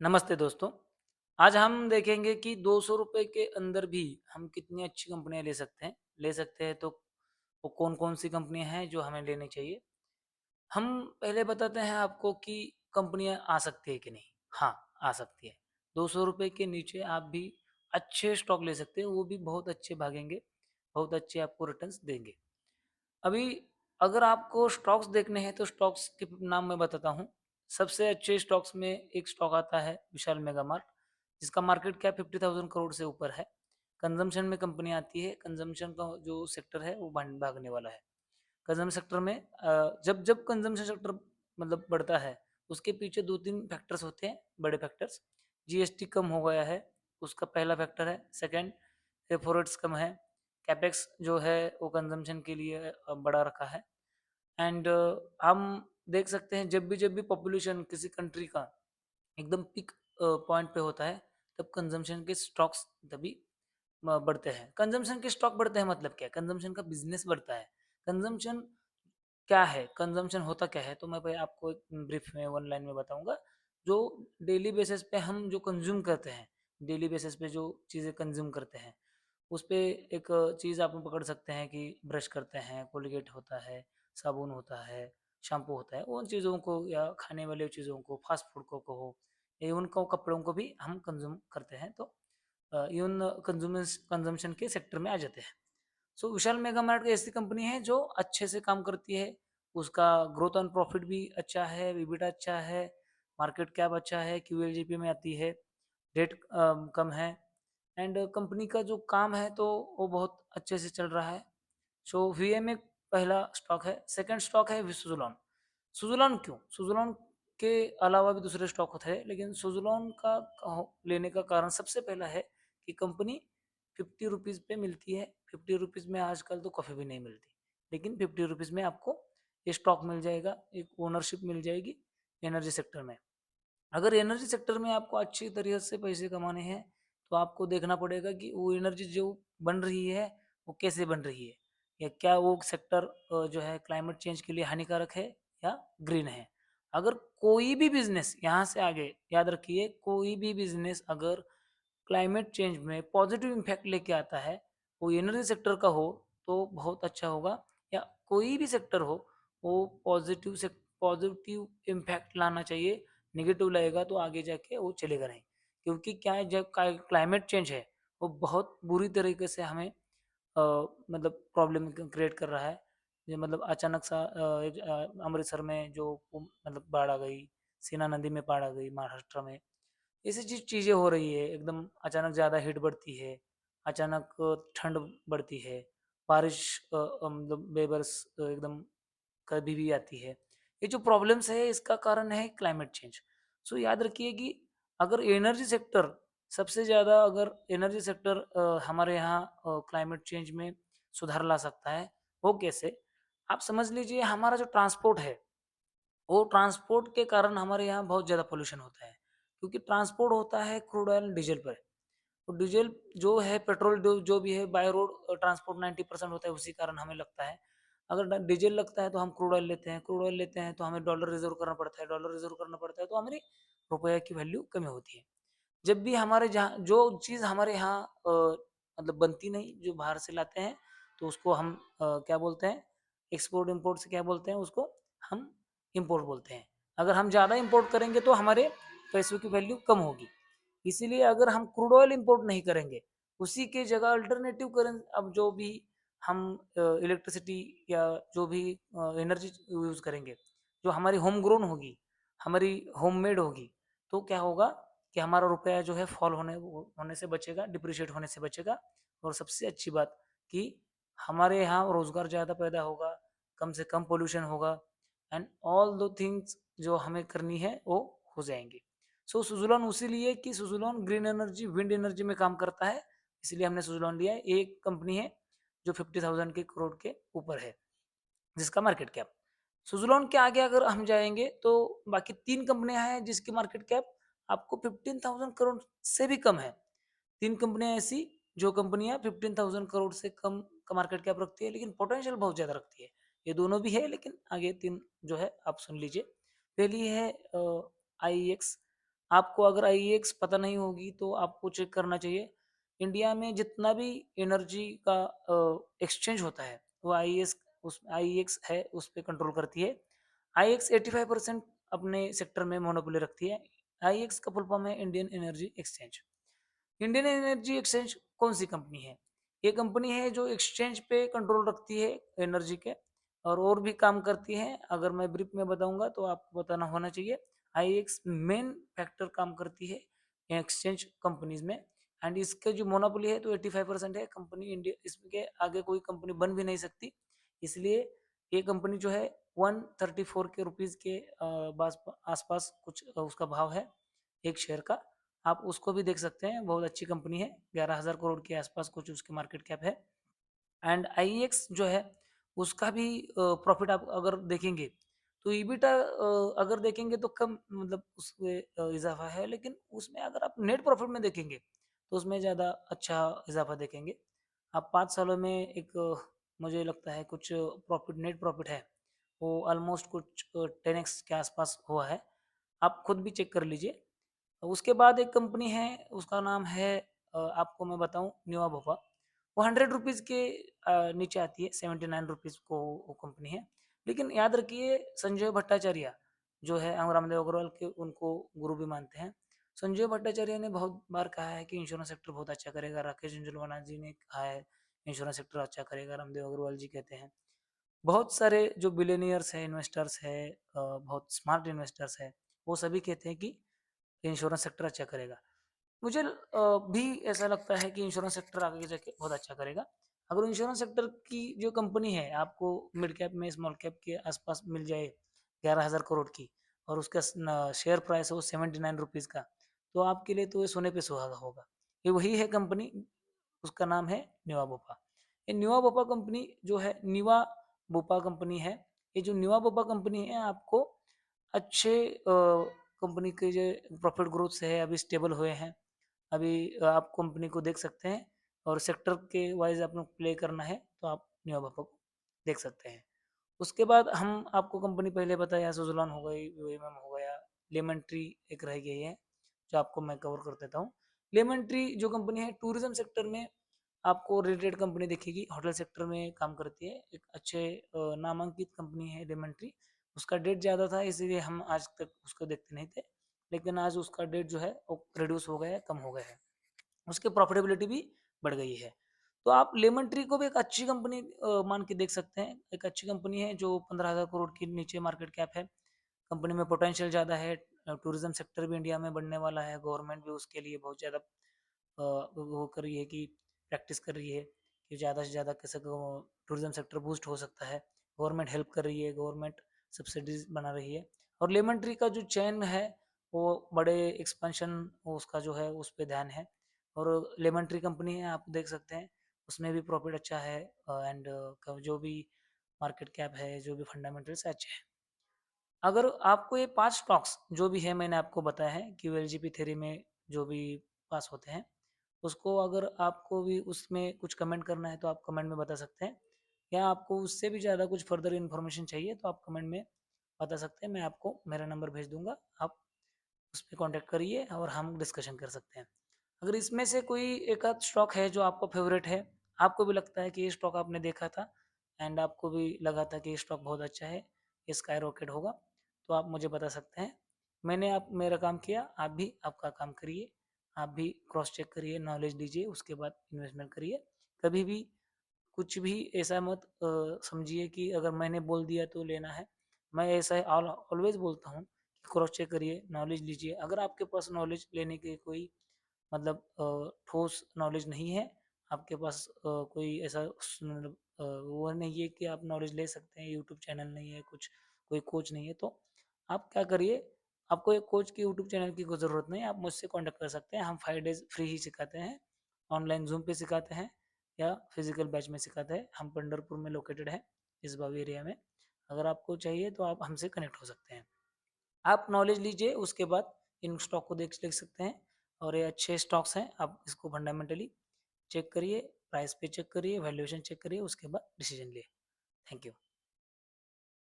नमस्ते दोस्तों। आज हम देखेंगे कि ₹200 के अंदर भी हम कितनी अच्छी कंपनियाँ ले सकते हैं। ले सकते हैं तो वो कौन-कौन सी कंपनियाँ हैं जो हमें लेनी चाहिए। हम पहले बताते हैं आपको कि कंपनियाँ आ सकती है कि नहीं? हाँ, आ सकती है। ₹200 के नीचे आप भी अच्छे स्टॉक ले सकते हैं, वो भी बहुत अच्छे भागेंगे, बहुत अच्छे आपको रिटर्न्स देंगे। अभी अगर आपको स्टॉक्स देखने हैं तो स्टॉक्स के नाम मैं बताता हूँ। सबसे अच्छे स्टॉक्स में एक स्टॉक आता है विशाल मेगा मार्ट, जिसका मार्केट कैप 50,000 करोड़ से ऊपर है। कंजम्पशन में कंपनी आती है, कंजम्पशन का जो सेक्टर है वो भागने वाला है। कंजम्पशन सेक्टर में जब जब कंजम्पशन सेक्टर मतलब बढ़ता है, उसके पीछे 2-3 फैक्टर्स होते हैं, बड़े फैक्टर्स। जीएसटी कम हो गया है, उसका पहला फैक्टर है। सेकंड, रेपो रेट्स कम है। कैपेक्स जो है वो कंजम्पशन के लिए बढ़ा रखा है। एंड हम देख सकते हैं जब भी पॉपुलेशन किसी कंट्री का एकदम पीक पॉइंट पे होता है, तब कंजम्पशन के स्टॉक्स तभी बढ़ते हैं। कंजम्पशन के स्टॉक बढ़ते हैं मतलब क्या है? कंजम्पशन का बिजनेस बढ़ता है। कंजम्पशन क्या है? कंजम्पशन होता क्या है? तो मैं भाई आपको एक ब्रीफ में वन लाइन में बताऊंगा। जो डेली बेसिस पे हम जो कंज्यूम करते हैं, डेली बेसिस पे जो चीज़ें कंज्यूम करते हैं, उस पे एक चीज़ आप पकड़ सकते हैं कि ब्रश करते हैं, कोलगेट होता है, साबुन होता है, शैम्पू होता है, उन चीज़ों को या खाने वाली चीज़ों को, फास्ट फूड को कहो, इवन को कपड़ों को भी हम कंज्यूम करते हैं, तो इवन कंजम्पशन के सेक्टर में आ जाते हैं। सो विशाल मेगा मार्ट एक ऐसी कंपनी है जो अच्छे से काम करती है। उसका ग्रोथ ऑन प्रॉफिट भी अच्छा है, EBITDA अच्छा है, मार्केट कैप अच्छा है, QLGP में आती है, डेट कम है। एंड कंपनी का जो काम है तो वो बहुत अच्छे से चल रहा है। सो वीएम एक पहला स्टॉक है। सेकंड स्टॉक है सुज़लोन। सुज़लोन क्यों? सुज़लोन के अलावा भी दूसरे स्टॉक होते हैं, लेकिन सुज़लोन का लेने का कारण सबसे पहला है कि कंपनी 50 रुपीज़ पे मिलती है। 50 रुपीज़ में आजकल तो कॉफ़ी भी नहीं मिलती, लेकिन 50 रुपीज़ में आपको ये स्टॉक मिल जाएगा, एक ओनरशिप मिल जाएगी एनर्जी सेक्टर में। अगर एनर्जी सेक्टर में आपको अच्छी तरीके से पैसे कमाने हैं, तो आपको देखना पड़ेगा कि वो एनर्जी जो बन रही है वो कैसे बन रही है, या क्या वो सेक्टर जो है क्लाइमेट चेंज के लिए हानिकारक है या ग्रीन है। अगर कोई भी बिजनेस, यहाँ से आगे याद रखिए, कोई भी बिजनेस अगर क्लाइमेट चेंज में पॉजिटिव इम्पैक्ट लेके आता है, वो एनर्जी सेक्टर का हो तो बहुत अच्छा होगा, या कोई भी सेक्टर हो वो पॉजिटिव इम्पैक्ट लाना चाहिए। नेगेटिव लगेगा तो आगे जाके वो चलेगा नहीं। क्योंकि क्या है, जब क्लाइमेट चेंज है वो बहुत बुरी तरीके से हमें मतलब प्रॉब्लम क्रिएट कर रहा है। ये मतलब अचानक सा अमृतसर में जो मतलब बाढ़ आ गई, सीना नदी में बाढ़ आ गई महाराष्ट्र में, ऐसी चीज़ें हो रही है। एकदम अचानक ज़्यादा हीट बढ़ती है, अचानक ठंड बढ़ती है, बारिश मतलब बेबस एकदम कभी भी आती है। ये जो प्रॉब्लम्स है इसका कारण है क्लाइमेट चेंज। सो याद रखिए कि अगर एनर्जी सेक्टर सबसे ज़्यादा, अगर एनर्जी सेक्टर हमारे यहाँ क्लाइमेट चेंज में सुधार ला सकता है, वो कैसे? आप समझ लीजिए, हमारा जो ट्रांसपोर्ट है, वो ट्रांसपोर्ट के कारण हमारे यहाँ बहुत ज़्यादा पोल्यूशन होता है। क्योंकि ट्रांसपोर्ट होता है क्रूड ऑयल डीजल पर। तो डीजल जो है, पेट्रोल जो भी है, बाय रोड ट्रांसपोर्ट 90% होता है, उसी कारण हमें लगता है। अगर डीजल लगता है तो हम क्रूड ऑयल लेते हैं, क्रूड ऑयल लेते हैं तो हमें डॉलर रिजर्व करना पड़ता है, डॉलर रिजर्व करना पड़ता है तो हमारी रुपये की वैल्यू कमी होती है। जब भी हमारे जहाँ जो चीज़ हमारे यहाँ मतलब बनती नहीं, जो बाहर से लाते हैं, तो उसको हम क्या बोलते हैं, एक्सपोर्ट इम्पोर्ट से क्या बोलते हैं उसको, हम इम्पोर्ट बोलते हैं। अगर हम ज़्यादा इम्पोर्ट करेंगे तो हमारे पैसों की वैल्यू कम होगी। इसीलिए अगर हम क्रूड ऑयल इम्पोर्ट नहीं करेंगे, उसी के जगह अल्टरनेटिव करें, अब जो भी हम इलेक्ट्रिसिटी या जो भी एनर्जी यूज़ करेंगे, जो हमारी होम ग्रोन होगी, हमारी होममेड होगी, तो क्या होगा कि हमारा रुपया जो है फॉल होने से बचेगा, डिप्रिशिएट होने से बचेगा। और सबसे अच्छी बात कि हमारे यहाँ रोज़गार ज़्यादा पैदा होगा, कम से कम पोल्यूशन होगा, एंड ऑल दो थिंग्स जो हमें करनी है वो हो जाएंगी। सो सुजुलॉन उसीलिए कि सुजुलॉन ग्रीन एनर्जी, विंड एनर्जी में काम करता है, इसलिए हमने सुजुलॉन लिया है। एक कंपनी है जो 50,000 के करोड़ के ऊपर है, जिसका मार्केट कैप। सुजुलॉन के आगे अगर हम जाएंगे तो बाकी 3 कंपनियां हैं जिसकी मार्केट कैप आपको 15,000 करोड़ से भी कम है। 3 कंपनियां ऐसी जो कंपनियां 15,000 करोड़ से कम का मार्केट कैप रखती है, लेकिन पोटेंशियल बहुत ज़्यादा रखती है। ये दोनों भी है, लेकिन आगे 3 जो है आप सुन लीजिए। पहली है आईएक्स, आपको अगर आईईएक्स पता नहीं होगी तो आपको चेक करना चाहिए। इंडिया में जितना भी एनर्जी का एक्सचेंज होता है वो आईईएक्स है उस पे कंट्रोल करती है। आईईएक्स 85% अपने सेक्टर में मोनोपोली रखती है। आईईएक्स का फुल फॉर्म है Indian energy exchange. Indian energy exchange कौन सी कंपनी है? ये कंपनी है जो एक्सचेंज पे कंट्रोल रखती है एनर्जी के, और भी काम करती है। अगर मैं ब्रीफ में बताऊंगा तो आपको बताना होना चाहिए। आईएक्स मेन फैक्टर काम करती है एक्सचेंज कंपनीज में, एंड इसके जो मोनोपोली है तो 85% है कंपनी इंडिया, इसके आगे कोई कंपनी बन भी नहीं सकती। इसलिए ये कंपनी जो है 134 के रुपीज़ के आसपास कुछ उसका भाव है एक शेयर का। आप उसको भी देख सकते हैं, बहुत अच्छी कंपनी है, 11,000 करोड़ के आसपास कुछ उसकी मार्केट कैप है। एंड आईएक्स जो है उसका भी प्रॉफिट आप अगर देखेंगे तो ईबिटा अगर देखेंगे तो कम, मतलब उसमें इजाफा है, लेकिन उसमें अगर आप नेट प्रॉफिट में देखेंगे तो उसमें ज़्यादा अच्छा इजाफा देखेंगे। आप 5 सालों में एक मुझे लगता है कुछ प्रॉफिट, नेट प्रॉफिट है वो ऑलमोस्ट कुछ 10x के आसपास हुआ है। आप खुद भी चेक कर लीजिए। उसके बाद एक कंपनी है, उसका नाम है आपको मैं बताऊं, न्यूआ भोपा। वो 100 रुपीज़ के नीचे आती है, 79 रुपीज़ को वो कंपनी है। लेकिन याद रखिए संजय भट्टाचार्य जो है, हम रामदेव अग्रवाल के उनको गुरु भी मानते हैं। संजय भट्टाचार्य ने बहुत बार कहा है कि इंश्योरेंस सेक्टर बहुत अच्छा करेगा। राकेश झुंझुनवाला जी ने कहा है इंश्योरेंस सेक्टर अच्छा करेगा। रामदेव अग्रवाल जी कहते हैं। बहुत सारे जो बिलियनियर्स हैं, इन्वेस्टर्स है, बहुत स्मार्ट इन्वेस्टर्स है, वो सभी कहते हैं कि इंश्योरेंस सेक्टर अच्छा करेगा। मुझे भी ऐसा लगता है कि इंश्योरेंस सेक्टर आगे जाके बहुत अच्छा करेगा। अगर इंश्योरेंस सेक्टर की जो कंपनी है आपको मिड कैप में, स्मॉल कैप के आसपास मिल जाए 11,000 करोड़ की, और उसका शेयर प्राइस है वो 79 रुपीज़ का, तो आपके लिए तो ये सोने पे सुहागा होगा। ये वही है कंपनी, उसका नाम है न्यूआ बोपा। ये न्यूआ बोपा कंपनी जो है, न्यूआ बोपा कंपनी है, ये जो न्यूआ बोपा कंपनी है आपको अच्छे कंपनी के जो प्रॉफिट ग्रोथ से है, अभी स्टेबल हुए हैं। अभी आप कंपनी को देख सकते हैं, और सेक्टर के वाइज आप लोग प्ले करना है तो आप न्यू को देख सकते हैं। उसके बाद हम आपको कंपनी पहले बताया, सुजुलॉन हो गई, यूएमएम हो गया, लेमन ट्री एक रह गई है जो आपको मैं कवर कर देता हूँ। लेमन ट्री जो कंपनी है टूरिज्म सेक्टर में आपको रिलेटेड कंपनी दिखेगी, होटल सेक्टर में काम करती है, एक अच्छे नामांकित कंपनी है लेमन ट्री। उसका डेट ज़्यादा था इसीलिए हम आज तक उसको देखते नहीं थे, लेकिन आज उसका डेट जो है वो रिड्यूस हो गया है, कम हो गया है, उसकी प्रॉफिटेबिलिटी भी बढ़ गई है। तो आप लेमन ट्री को भी एक अच्छी कंपनी मान के देख सकते हैं। एक अच्छी कंपनी है जो 15,000 करोड़ के नीचे मार्केट कैप है। कंपनी में पोटेंशियल ज़्यादा है। टूरिज्म सेक्टर भी इंडिया में बढ़ने वाला है। गवर्नमेंट भी उसके लिए बहुत ज़्यादा वो कर रही है कि प्रैक्टिस कर रही है कि ज़्यादा से ज़्यादा कैसे टूरिज्म सेक्टर बूस्ट हो सकता है। गवर्नमेंट हेल्प कर रही है, गवर्नमेंट सब्सिडीज बना रही है। और लेमन ट्री का जो चैन है वो बड़े एक्सपेंशन उसका जो है उस पर ध्यान है। और लेमन ट्री कंपनी है, आप देख सकते हैं उसमें भी प्रॉफिट अच्छा है, एंड जो भी मार्केट कैप है, जो भी फंडामेंटल्स अच्छे हैं। अगर आपको ये 5 स्टॉक्स जो भी है मैंने आपको बताया है कि एलजीपी थ्योरी में जो भी पास होते हैं, उसको अगर आपको भी उसमें कुछ कमेंट करना है तो आप कमेंट में बता सकते हैं, या आपको उससे भी ज़्यादा कुछ फर्दर इन्फॉर्मेशन चाहिए तो आप कमेंट में बता सकते हैं। मैं आपको मेरा नंबर भेज दूंगा, आप उस पर कॉन्टैक्ट करिए और हम डिस्कशन कर सकते हैं। अगर इसमें से कोई एक आध स्टॉक है जो आपका फेवरेट है, आपको भी लगता है कि ये स्टॉक आपने देखा था एंड आपको भी लगा था कि ये स्टॉक बहुत अच्छा है, ये स्काई रॉकेट होगा, तो आप मुझे बता सकते हैं। मैंने आप मेरा काम किया, आप भी आपका काम करिए। आप भी क्रॉस चेक करिए, नॉलेज लीजिए, उसके बाद इन्वेस्टमेंट करिए। कभी भी कुछ भी ऐसा मत समझिए कि अगर मैंने बोल दिया तो लेना है। मैं ऐसा ऑलवेज बोलता हूँ कि क्रॉस चेक करिए, नॉलेज लीजिए। अगर आपके पास नॉलेज लेने के कोई मतलब ठोस नॉलेज नहीं है, आपके पास कोई ऐसा मतलब वो नहीं है कि आप नॉलेज ले सकते हैं, यूट्यूब चैनल नहीं है, कुछ कोई कोच नहीं है, तो आप क्या करिए, आपको एक कोच की यूट्यूब चैनल की कोई ज़रूरत नहीं है, आप मुझसे कॉन्टैक्ट कर सकते हैं। हम 5 डेज फ्री ही सिखाते हैं, ऑनलाइन जूम पे सिखाते हैं या फिजिकल बैच में सिखाते हैं। हम पंडरपुर में लोकेटेड है, इस बावी एरिया में। अगर आपको चाहिए तो आप हमसे कनेक्ट हो सकते हैं। आप नॉलेज लीजिए, उसके बाद इन स्टॉक को देख सकते हैं, और ये अच्छे स्टॉक्स हैं। आप इसको फंडामेंटली चेक करिए, प्राइस पे चेक करिए, वैल्यूएशन चेक करिए, उसके बाद डिसीजन लिए। Thank you.